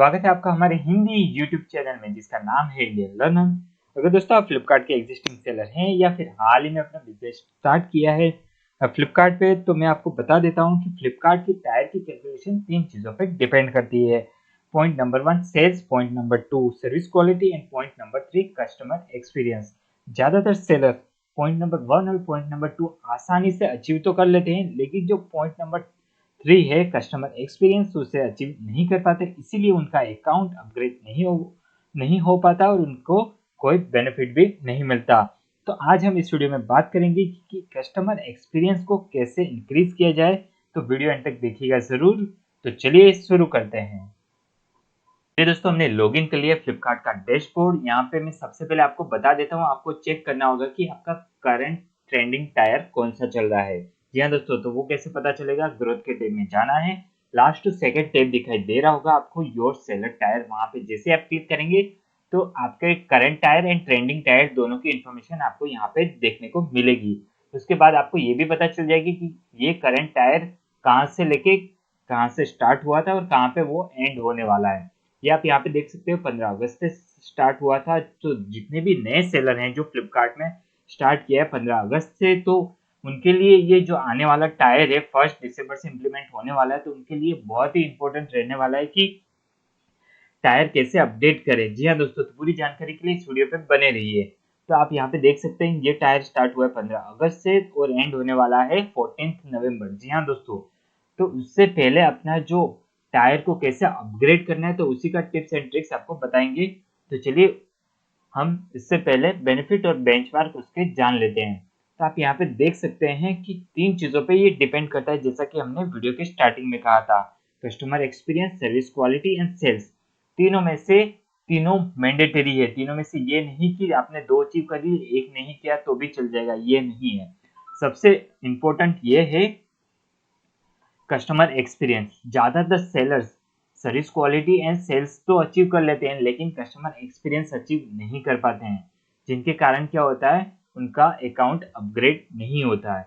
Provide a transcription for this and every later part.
स्वागत है आपका हमारे हिंदी YouTube चैनल में जिसका नाम है इंडियन लर्नर। अगर दोस्तों आप फ्लिपकार्ट के एग्जिस्टिंग सेलर हैं या फिर हाल ही में अपना बिजनेस स्टार्ट किया है फ्लिपकार्ट पे, तो मैं आपको बता देता हूँ कि फ्लिपकार्ट की टायर की कैलकुलेशन 3 चीज़ों पे डिपेंड करती है। Point number 1 sales, point number 2 service quality and point number 3 customer experience. ज़्यादातर सेलर पॉइंट नंबर 1 और पॉइंट नंबर 2 आसानी से अचीव तो कर लेते हैं, लेकिन जो पॉइंट नंबर 3 है कस्टमर एक्सपीरियंस उसे अचीव नहीं कर पाते, इसीलिए उनका अकाउंट अपग्रेड नहीं हो पाता और उनको कोई बेनिफिट भी नहीं मिलता। तो आज हम इस वीडियो में बात करेंगे कि कस्टमर एक्सपीरियंस को कैसे इंक्रीज किया जाए, तो वीडियो एंड तक देखिएगा जरूर। तो चलिए शुरू करते हैं। ये दोस्तों हमने लॉगिन कर लिया फ्लिपकार्ट का डैशबोर्ड। यहाँ पे मैं सबसे पहले आपको बता देता हूँ, आपको चेक करना होगा कि आपका करंट ट्रेंडिंग टायर कौन सा चल रहा है। जी हाँ दोस्तों, तो वो कैसे पता चलेगा? ग्रोथ के टैब में जाना है, लास्ट टू सेकंड टैब दिखाई दे रहा होगा आपको, योर सेलर टायर। वहां पे जैसे आप क्लिक करेंगे तो आपके current tyre and trending tyre दोनों की इन्फॉर्मेशन आपको यहाँ पे देखने को मिलेगी। उसके बाद आपको ये भी पता चल जाएगी कि ये करंट टायर कहाँ से लेके कहाँ से स्टार्ट हुआ था और कहाँ पे वो एंड होने वाला है। ये आप यहाँ पे देख सकते हो 15 अगस्त से स्टार्ट हुआ था। तो जितने भी नए सेलर हैं जो फ्लिपकार्ट में स्टार्ट किया है 15 अगस्त से, तो उनके लिए ये जो आने वाला टायर है 1 दिसंबर से इम्प्लीमेंट होने वाला है, तो उनके लिए बहुत ही इंपॉर्टेंट रहने वाला है कि टायर कैसे अपडेट करें। जी हाँ दोस्तों, तो पूरी जानकारी के लिए इस वीडियो पे बने रहिए। तो आप यहाँ पे देख सकते हैं ये टायर स्टार्ट हुआ है 15 अगस्त से और एंड होने वाला है 14 नवंबर। जी हाँ दोस्तों, तो उससे पहले अपना जो टायर को कैसे अपग्रेड करना है तो उसी का टिप्स एंड ट्रिक्स आपको बताएंगे। तो चलिए हम इससे पहले बेनिफिट और बेंचमार्क उसके जान लेते हैं। तो आप यहाँ पे देख सकते हैं कि 3 चीज़ों पे ये डिपेंड करता है, जैसा कि हमने वीडियो के स्टार्टिंग में कहा था। Customer experience, service quality and sales. तीनों में से तीनों मैंडेटरी है। तीनों में से ये नहीं कि आपने 2 अचीव कर ली, एक नहीं किया तो भी चल जाएगा, ये नहीं है। सबसे इम्पोर्टेंट ये है कस्टमर एक्सपीरियंस। ज़्यादातर sellers service quality and sales तो अचीव कर लेते हैं, लेकिन कस्टमर एक्सपीरियंस अचीव नहीं कर पाते हैं, जिनके कारण क्या होता है, उनका अकाउंट अपग्रेड नहीं होता है।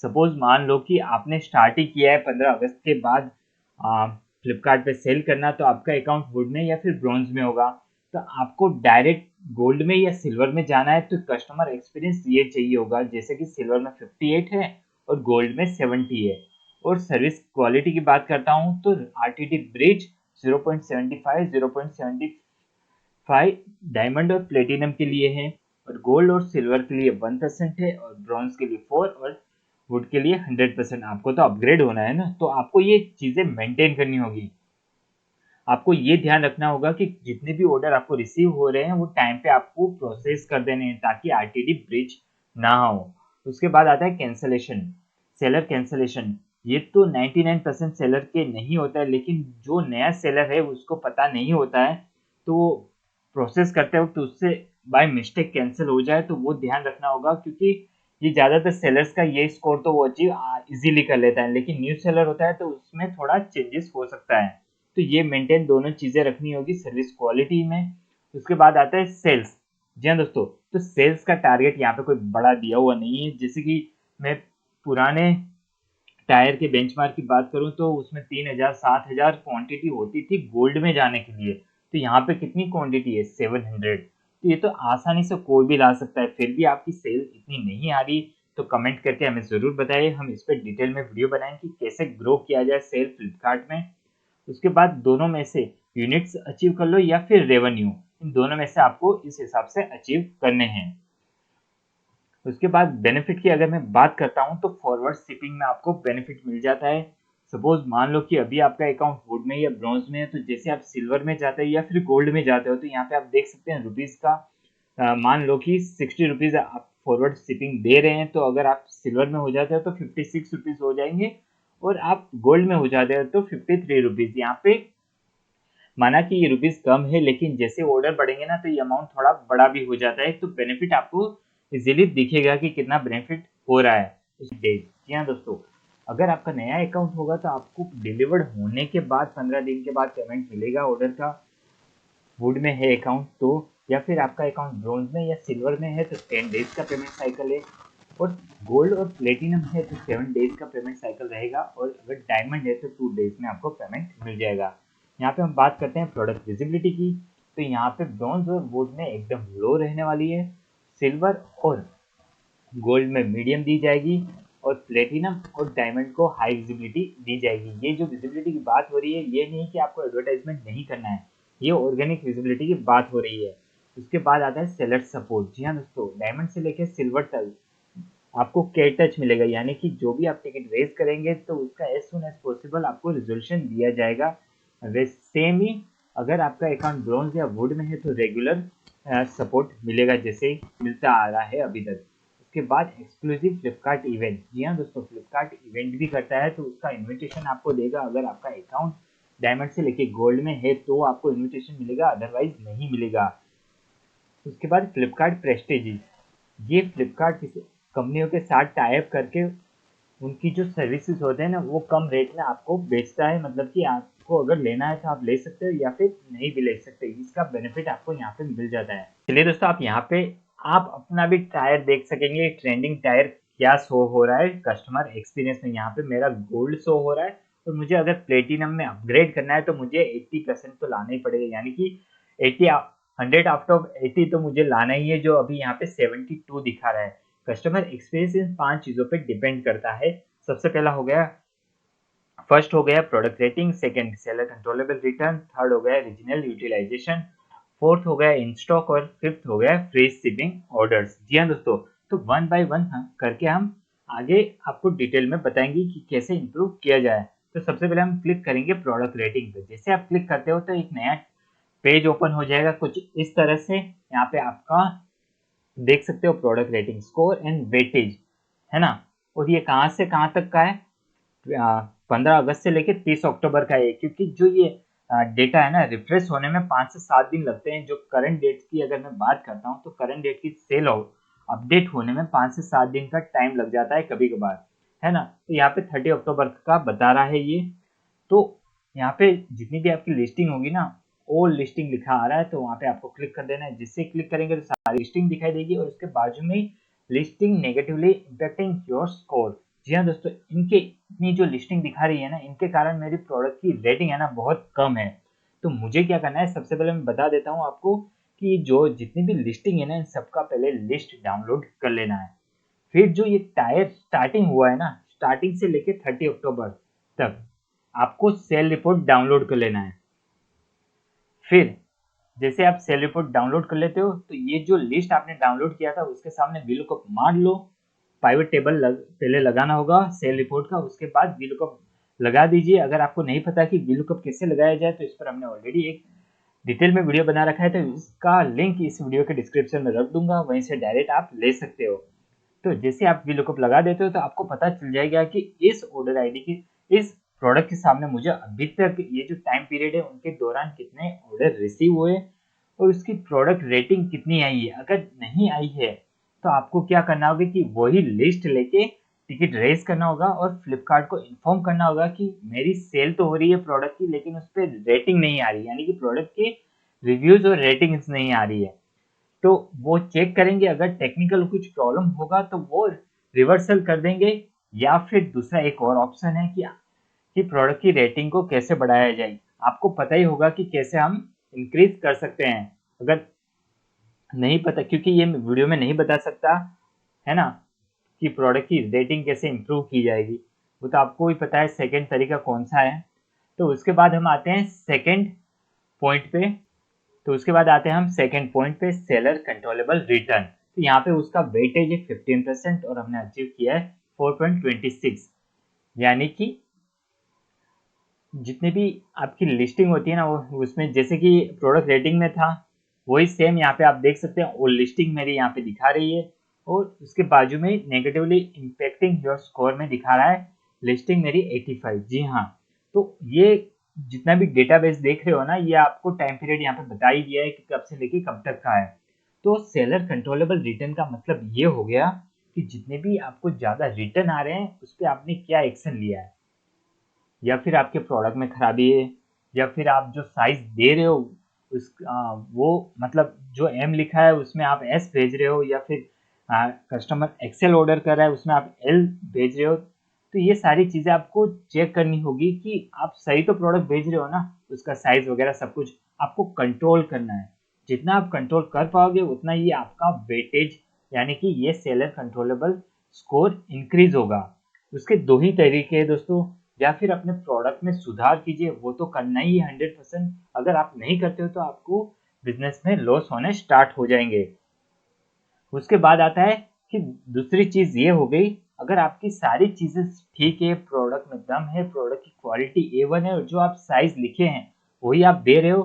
सपोज मान लो कि आपने स्टार्ट ही किया है 15 अगस्त के बाद फ्लिपकार्ट पे सेल करना, तो आपका अकाउंट वुड में या फिर ब्रॉन्ज में होगा। तो आपको डायरेक्ट गोल्ड में या सिल्वर में जाना है, तो कस्टमर एक्सपीरियंस ये चाहिए होगा, जैसे कि सिल्वर में 58 है और गोल्ड में 70 है। और सर्विस क्वालिटी की बात करता हूँ तो आरटीटी ब्रिज 0.75, 0.75 डायमंड और प्लेटिनम के लिए है, और गोल्ड और सिल्वर के लिए 1% है, और ब्रॉन्ज के लिए 4 और वुड के लिए 100%। आपको तो अपग्रेड होना है ना, तो आपको ये चीजें मेंटेन करनी होगी। आपको ये ध्यान रखना होगा कि जितने भी ऑर्डर आपको रिसीव हो रहे हैं वो टाइम पे आपको प्रोसेस कर देने हैं, ताकि आरटीडी ब्रिज ना हो। उसके बाद आता है कैंसलेशन, सेलर कैंसलेशन। ये तो 99% सेलर के नहीं होता है, लेकिन जो नया सेलर है उसको पता नहीं होता है, तो प्रोसेस करते वक्त उससे बाय मिस्टेक कैंसिल हो जाए तो वो ध्यान रखना होगा, क्योंकि ये ज़्यादातर सेलर्स का ये स्कोर तो वो अचीव इजीली कर लेता है, लेकिन न्यू सेलर होता है तो उसमें थोड़ा चेंजेस हो सकता है। तो ये मेंटेन दोनों चीज़ें रखनी होगी सर्विस क्वालिटी में। उसके बाद आता है सेल्स। जी हाँ दोस्तों, तो सेल्स का टारगेट यहाँ पे कोई बड़ा दिया हुआ नहीं है। जैसे कि मैं पुराने टायर के बेंचमार्क की बात करूं तो उसमें 3000 7000 क्वांटिटी होती थी गोल्ड में जाने के लिए। तो यहाँ पे कितनी क्वांटिटी है? 700। तो ये तो आसानी से कोई भी ला सकता है। फिर भी आपकी सेल इतनी नहीं आ रही तो कमेंट करके हमें ज़रूर बताइए, हम इस पर डिटेल में वीडियो बनाएं कि कैसे ग्रो किया जाए सेल फ्लिपकार्ट में। उसके बाद दोनों में से यूनिट्स अचीव कर लो या फिर रेवेन्यू, इन दोनों में से आपको इस हिसाब से अचीव करने हैं। उसके बाद बेनिफिट की अगर मैं बात करता हूं तो फॉरवर्ड शिपिंग में आपको बेनिफिट मिल जाता है। सपोज मान लो कि अभी आपका अकाउंट वुड में या ब्रॉन्ज में है, तो जैसे आप सिल्वर में जाते हो या फिर गोल्ड में जाते हो, तो यहाँ पे आप देख सकते हैं रुपीज़ का मान लो कि 60 रुपीज़ आप फॉरवर्ड शिपिंग दे रहे हैं, तो अगर आप सिल्वर में हो जाते हो तो 56 रुपीज़ हो जाएंगे, और आप गोल्ड में हो जाते हो तो 53 रुपीज़। यहाँ पे माना कि ये रुपीज़ कम है, लेकिन जैसे ऑर्डर बढ़ेंगे ना तो ये अमाउंट थोड़ा बड़ा भी हो जाता है, तो बेनिफिट आपको इजीली दिखेगा कि कितना बेनिफिट हो रहा है इस डेज। जी हाँ दोस्तों, अगर आपका नया अकाउंट होगा तो आपको डिलीवर्ड होने के बाद 15 दिन के बाद पेमेंट मिलेगा ऑर्डर का। वुड में है अकाउंट तो, या फिर आपका अकाउंट ब्रॉन्ज में या सिल्वर में है तो 10 डेज का पेमेंट साइकिल है, और गोल्ड और प्लेटिनम है तो 7 डेज का पेमेंट साइकिल रहेगा, और अगर डायमंड है तो 2 डेज में आपको पेमेंट मिल जाएगा। यहाँ पे हम बात करते हैं प्रोडक्ट विजिबिलिटी की, तो यहाँ पे ब्रॉन्ज और वुड में एकदम लो रहने वाली है, सिल्वर और गोल्ड में मीडियम दी जाएगी, और प्लेटिनम और डायमंड को हाई विजिबिलिटी दी जाएगी। ये जो विजिबिलिटी की बात हो रही है, ये नहीं कि आपको एडवर्टाइजमेंट नहीं करना है, ये ऑर्गेनिक विजिबिलिटी की बात हो रही है। उसके बाद आता है सेलर सपोर्ट। जी हाँ दोस्तों, डायमंड से लेकर सिल्वर तक आपको के टच मिलेगा, यानी कि जो भी आप टिकट रेज करेंगे तो उसका एज सुन एज पॉसिबल आपको रिजोल्यूशन दिया जाएगा। वैसे सेम ही अगर आपका अकाउंट ब्रॉन्ज या वुड में है तो रेगुलर सपोर्ट मिलेगा, जैसे मिलता आ रहा है अभी तक। उसके बाद एक्सक्लूसिव फ्लिपकार्ट इवेंट। जी हाँ दोस्तों, फ्लिपकार्ट इवेंट भी करता है, तो उसका इन्विटेशन आपको देगा। अगर आपका अकाउंट डायमंड से लेके गोल्ड में है तो आपको इन्विटेशन मिलेगा, अदरवाइज नहीं मिलेगा। उसके बाद फ्लिपकार्ट प्रेस्टीज, ये फ्लिपकार्ट कंपनियों के साथ टाई अप करके उनकी जो सर्विसेज होते हैं ना, वो कम रेट में आपको बेचता है। मतलब कि आपको अगर लेना है तो आप ले सकते हो या फिर नहीं भी ले सकते, इसका बेनिफिट आपको यहाँ पे मिल जाता है। चलिए दोस्तों, आप यहाँ पे आप अपना भी टायर देख सकेंगे, ट्रेंडिंग टायर क्या शो हो रहा है कस्टमर एक्सपीरियंस में। यहाँ पे मेरा गोल्ड शो हो रहा है, और मुझे अगर प्लेटिनम में अपग्रेड करना है तो मुझे 80% तो लाना ही पड़ेगा, यानी कि 80 100 आउट ऑफ 80 तो मुझे लाना ही है, जो अभी यहाँ पे 72 दिखा रहा है। कस्टमर एक्सपीरियंस इन 5 चीज़ों पे डिपेंड करता है। सबसे पहला हो गया, फर्स्ट हो गया product rating, second seller controllable return, third हो गया रीजनल यूटिलाइजेशन, फोर्थ हो गया इन स्टॉक, और फिफ्थ हो गया फ्री शिपिंग ऑर्डर्स। जी हाँ दोस्तों, तो वन बाय वन करके हम आगे आपको डिटेल में बताएंगे कि कैसे इंप्रूव किया जाए। तो सबसे पहले हम क्लिक करेंगे प्रोडक्ट रेटिंग पे। जैसे आप क्लिक करते हो तो एक नया पेज ओपन हो जाएगा कुछ इस तरह से। यहाँ पे आपका देख सकते हो product rating, score and weightage, है ना। और ये कहाँ से कहाँ तक का है, 15 अगस्त से लेकर 30 अक्टूबर का है, क्योंकि जो ये डेटा है ना, रिफ्रेश होने में 5 से 7 दिन लगते हैं। जो करंट डेट की अगर मैं बात करता हूँ तो करंट डेट की सेल अपडेट होने में 5 से 7 दिन का टाइम लग जाता है कभी कभार, है ना। तो यहाँ पे 30 अक्टूबर का बता रहा है ये। तो यहाँ पे जितनी भी आपकी लिस्टिंग होगी ना, ऑल लिस्टिंग लिखा आ रहा है, तो वहाँ पे आपको क्लिक कर देना है। जिससे क्लिक करेंगे तो सारी लिस्टिंग दिखाई देगी, और उसके बाजू में listing negatively impacting your score. जी हाँ दोस्तों, इनके इतनी जो लिस्टिंग दिखा रही है ना, इनके कारण मेरी प्रोडक्ट की रेटिंग है ना बहुत कम है। तो मुझे क्या करना है, सबसे पहले मैं बता देता हूँ आपको कि जो जितनी भी लिस्टिंग है ना, इन सबका पहले लिस्ट डाउनलोड कर लेना है। फिर जो ये टायर स्टार्टिंग हुआ है ना, स्टार्टिंग से लेके 30 अक्टूबर तक आपको सेल रिपोर्ट डाउनलोड कर लेना है। फिर जैसे आप सेल रिपोर्ट डाउनलोड कर लेते हो, तो ये जो लिस्ट आपने डाउनलोड किया था उसके सामने वीलुकअप मार लो। पाइवट टेबल पहले लगाना होगा सेल रिपोर्ट का, उसके बाद वीलुकअप लगा दीजिए। अगर आपको नहीं पता कि वीलुकअप कैसे लगाया जाए, तो इस पर हमने ऑलरेडी एक डिटेल में वीडियो बना रखा है, तो इसका लिंक इस वीडियो के डिस्क्रिप्शन में रख दूंगा, वहीं से डायरेक्ट आप ले सकते हो। तो जैसे आप वीलुकअप लगा देते हो तो आपको पता चल जाएगा कि इस ऑर्डर आईडी की, इस प्रोडक्ट के सामने मुझे अभी तक ये जो टाइम पीरियड है उनके दौरान कितने ऑर्डर रिसीव हुए, और उसकी प्रोडक्ट रेटिंग कितनी आई है। अगर नहीं आई है तो आपको क्या करना होगा कि वही लिस्ट लेके टिकट रेज करना होगा, और फ्लिपकार्ट को इन्फॉर्म करना होगा कि मेरी सेल तो हो रही है प्रोडक्ट की, लेकिन उस पर रेटिंग नहीं आ रही, यानी कि प्रोडक्ट के रिव्यूज और रेटिंग्स नहीं आ रही है। तो वो चेक करेंगे, अगर टेक्निकल कुछ प्रॉब्लम होगा तो वो रिवर्सल कर देंगे। या फिर दूसरा एक और ऑप्शन है कि प्रोडक्ट की रेटिंग को कैसे बढ़ाया जाए। आपको पता ही होगा कि कैसे हम इंक्रीज कर सकते हैं। अगर नहीं पता, क्योंकि ये वीडियो में नहीं बता सकता, है ना, कि प्रोडक्ट की रेटिंग कैसे इंप्रूव की जाएगी, वो तो आपको ही पता है सेकंड तरीका कौन सा है। तो उसके बाद हम आते हैं सेकंड पॉइंट पे। तो उसके बाद आते हैं हम सेकंड पॉइंट पे, सेलर कंट्रोलेबल रिटर्न। तो यहाँ पे उसका वेटेज है 15%, और हमने अचीव किया है 4.26। यानी कि जितनी भी आपकी लिस्टिंग होती है ना, वो उसमें जैसे कि प्रोडक्ट रेटिंग में था, वही सेम यहाँ पे आप देख सकते हैं, वो लिस्टिंग मेरी यहाँ पे दिखा रही है, और उसके बाजू में नेगेटिवली इम्पैक्टिंग योर स्कोर में दिखा रहा है लिस्टिंग मेरी 85। जी हाँ, तो ये जितना भी डेटाबेस देख रहे हो ना, ये आपको टाइम पीरियड यहाँ पे बता ही दिया है कि कब से लेके कब तक का है। तो सेलर कंट्रोलेबल रिटर्न का मतलब ये हो गया कि जितने भी आपको ज़्यादा रिटर्न आ रहे हैं उस पर आपने क्या एक्शन लिया है, या फिर आपके प्रोडक्ट में खराबी है, या फिर आप जो साइज दे रहे हो वो मतलब जो एम लिखा है उसमें आप एस भेज रहे हो, या फिर कस्टमर एक्सेल ऑर्डर कर रहा है उसमें आप एल भेज रहे हो। तो ये सारी चीज़ें आपको चेक करनी होगी कि आप सही तो प्रोडक्ट भेज रहे हो ना, उसका साइज वगैरह सब कुछ आपको कंट्रोल करना है। जितना आप कंट्रोल कर पाओगे उतना ये आपका वेटेज यानी कि ये सेलर कंट्रोलेबल स्कोर इंक्रीज होगा। उसके दो ही तरीके हैं दोस्तों, या फिर अपने प्रोडक्ट में सुधार कीजिए, वो तो करना ही है 100%। अगर आप नहीं करते हो तो आपको बिजनेस में लॉस होने स्टार्ट हो जाएंगे। उसके बाद आता है कि दूसरी चीज ये हो गई, अगर आपकी सारी चीजें ठीक है, प्रोडक्ट में दम है, प्रोडक्ट की क्वालिटी A1 है और जो आप साइज लिखे हैं वही आप दे रहे हो,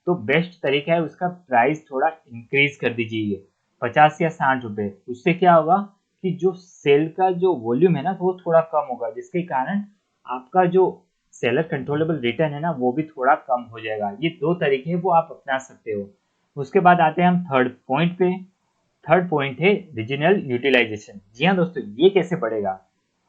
तो बेस्ट तरीका है उसका प्राइस थोड़ा इंक्रीज कर दीजिए 50 या 60 रुपए। उससे क्या होगा कि जो सेल का जो वॉल्यूम है ना वो थोड़ा कम होगा, जिसके कारण आपका जो सेलर कंट्रोलेबल रिटर्न है ना वो भी थोड़ा कम हो जाएगा। ये दो तरीके हैं वो आप अपना सकते हो। उसके बाद आते हैं हम थर्ड पॉइंट पे। थर्ड पॉइंट है रीजनल यूटिलाइजेशन। जी हाँ दोस्तों, ये कैसे बढ़ेगा?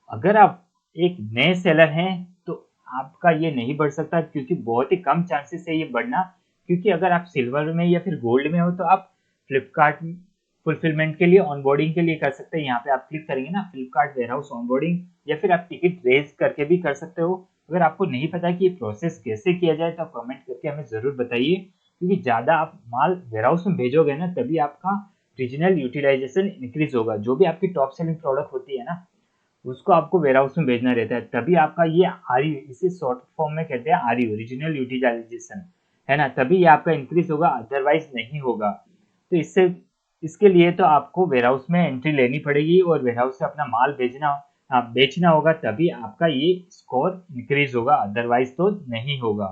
अगर आप एक नए सेलर हैं तो आपका ये नहीं बढ़ सकता, क्योंकि बहुत ही कम चांसेस है ये बढ़ना। क्योंकि अगर आप सिल्वर में या फिर गोल्ड में हो तो आप फ्लिपकार्ट फुलफिलमेंट के लिए ऑनबोर्डिंग के लिए कर सकते हैं। यहाँ पे आप क्लिक करेंगे ना फ्लिपकार्ट वेयरहाउस ऑनबोर्डिंग, या फिर आप टिकट रेज करके भी कर सकते हो। अगर आपको नहीं पता कि ये प्रोसेस कैसे किया जाए तो कमेंट करके हमें जरूर बताइए, क्योंकि ज़्यादा आप माल वेयरहाउस में भेजोगे ना तभी आपका रीजनल यूटिलाइजेशन इंक्रीज होगा। जो भी आपकी टॉप सेलिंग प्रोडक्ट होती है ना उसको आपको वेयरहाउस में भेजना रहता है, तभी आपका ये आरयू, इसे शॉर्ट फॉर्म में कहते हैं आरयू, रीजनल यूटिलाइजेशन, है ना, तभी ये आपका इंक्रीज होगा, अदरवाइज नहीं होगा। तो इसके लिए तो आपको वेयरहाउस में एंट्री लेनी पड़ेगी और वेयरहाउस से अपना माल बेचना होगा, तभी आपका ये स्कोर इंक्रीज होगा, अदरवाइज तो नहीं होगा।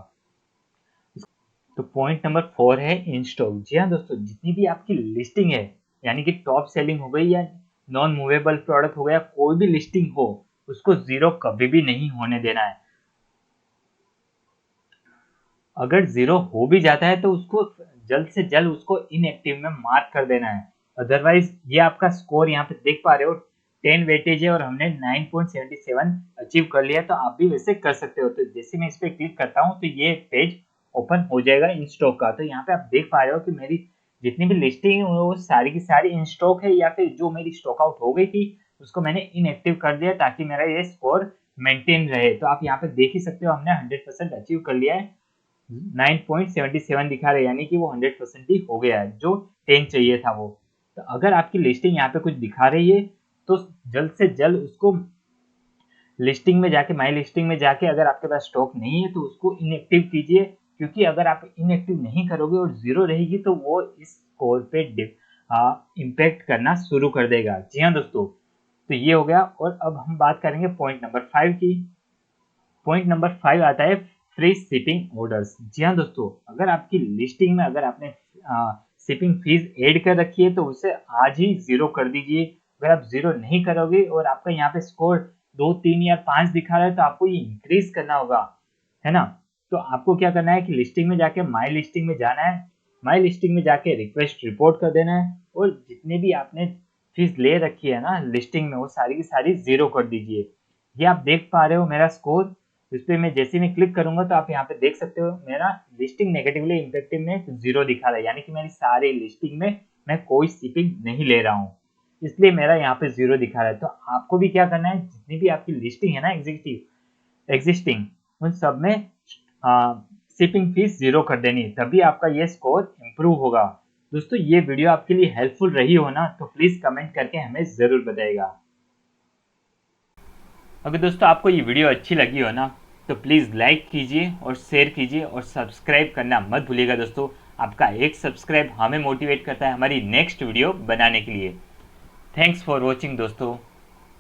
तो पॉइंट नंबर 4 है इन स्टॉक। जी हाँ दोस्तों, जितनी भी आपकी लिस्टिंग है, यानी कि टॉप सेलिंग हो गई या नॉन मूवेबल प्रोडक्ट हो गया, कोई भी लिस्टिंग हो, उसको जीरो कभी भी नहीं होने देना है। अगर जीरो हो भी जाता है तो उसको जल्द से जल्द उसको इनएक्टिव में मार्क कर देना है। अदरवाइज ये आपका स्कोर यहाँ पे देख पा रहे हो 10 वेटेज है और हमने 9.77 अचीव कर लिया, तो आप भी वैसे कर सकते हो। तो जैसे मैं इस पर क्लिक करता हूँ तो ये पेज ओपन हो जाएगा इन स्टॉक का। तो यहाँ पे आप देख पा रहे हो कि मेरी जितनी भी लिस्टिंग है वो सारी की सारी इन स्टॉक है, या फिर जो मेरी स्टॉक आउट हो गई थी उसको मैंने इनएक्टिव कर दिया ताकि मेरा ये स्कोर मेंटेन रहे। तो आप यहाँ पे देख ही सकते हो हमने 100% अचीव कर लिया है। 9.77 दिखा रहे, यानी कि वो 100% ही हो गया है, जो 10 चाहिए था वो। तो अगर आपकी लिस्टिंग यहाँ पे कुछ दिखा रही है तो जल्द से जल्द उसको लिस्टिंग में जाके, माई लिस्टिंग में जाके, अगर आपके पास स्टॉक नहीं है तो उसको इनएक्टिव कीजिए, क्योंकि अगर आप इनएक्टिव नहीं करोगे और जीरो रहेगी तो वो इस स्कोर पे इम्पैक्ट करना शुरू कर देगा। जी हाँ दोस्तों, तो ये हो गया। और अब हम बात करेंगे पॉइंट नंबर 5 की। पॉइंट नंबर 5 आता है फ्री शिपिंग ऑर्डर्स। जी हाँ दोस्तों, अगर आपकी लिस्टिंग में अगर आपने शिपिंग फीस ऐड कर रखी है तो उसे आज ही जीरो कर दीजिए। अगर आप जीरो नहीं करोगे और आपका यहाँ पे स्कोर 2, 3 या 5 दिखा रहा है तो आपको ये इंक्रीज करना होगा, है ना। तो आपको क्या करना है कि लिस्टिंग में जाके माई लिस्टिंग में जाना है, माई लिस्टिंग में जाके रिक्वेस्ट रिपोर्ट कर देना है, और जितने भी आपने फीस ले रखी है ना लिस्टिंग में वो सारी की सारी जीरो कर दीजिए। ये आप देख पा रहे हो मेरा स्कोर। इस पर मैं जैसे मैं क्लिक करूंगा तो आप यहाँ पे देख सकते हो मेरा लिस्टिंग नेगेटिवली इम्पैक्टिव में जीरो दिखा रहा है, यानी कि मेरी सारी लिस्टिंग में मैं कोई शिपिंग नहीं ले रहा हूँ, इसलिए मेरा यहाँ पे जीरो दिखा रहा है। तो आपको भी क्या करना है, जितनी भी आपकी लिस्टिंग है ना एग्जिस्टिंग उन सब में शिपिंग फीस जीरो कर देनी है, तभी आपका ये स्कोर इंप्रूव होगा। दोस्तों ये वीडियो आपके लिए हेल्पफुल रही हो ना तो प्लीज कमेंट करके हमें जरूर बताइएगा। अगर दोस्तों आपको ये वीडियो अच्छी लगी हो ना तो प्लीज़ लाइक कीजिए और शेयर कीजिए और सब्सक्राइब करना मत भूलिएगा दोस्तों। आपका एक सब्सक्राइब हमें मोटिवेट करता है हमारी नेक्स्ट वीडियो बनाने के लिए। थैंक्स फॉर वॉचिंग दोस्तों।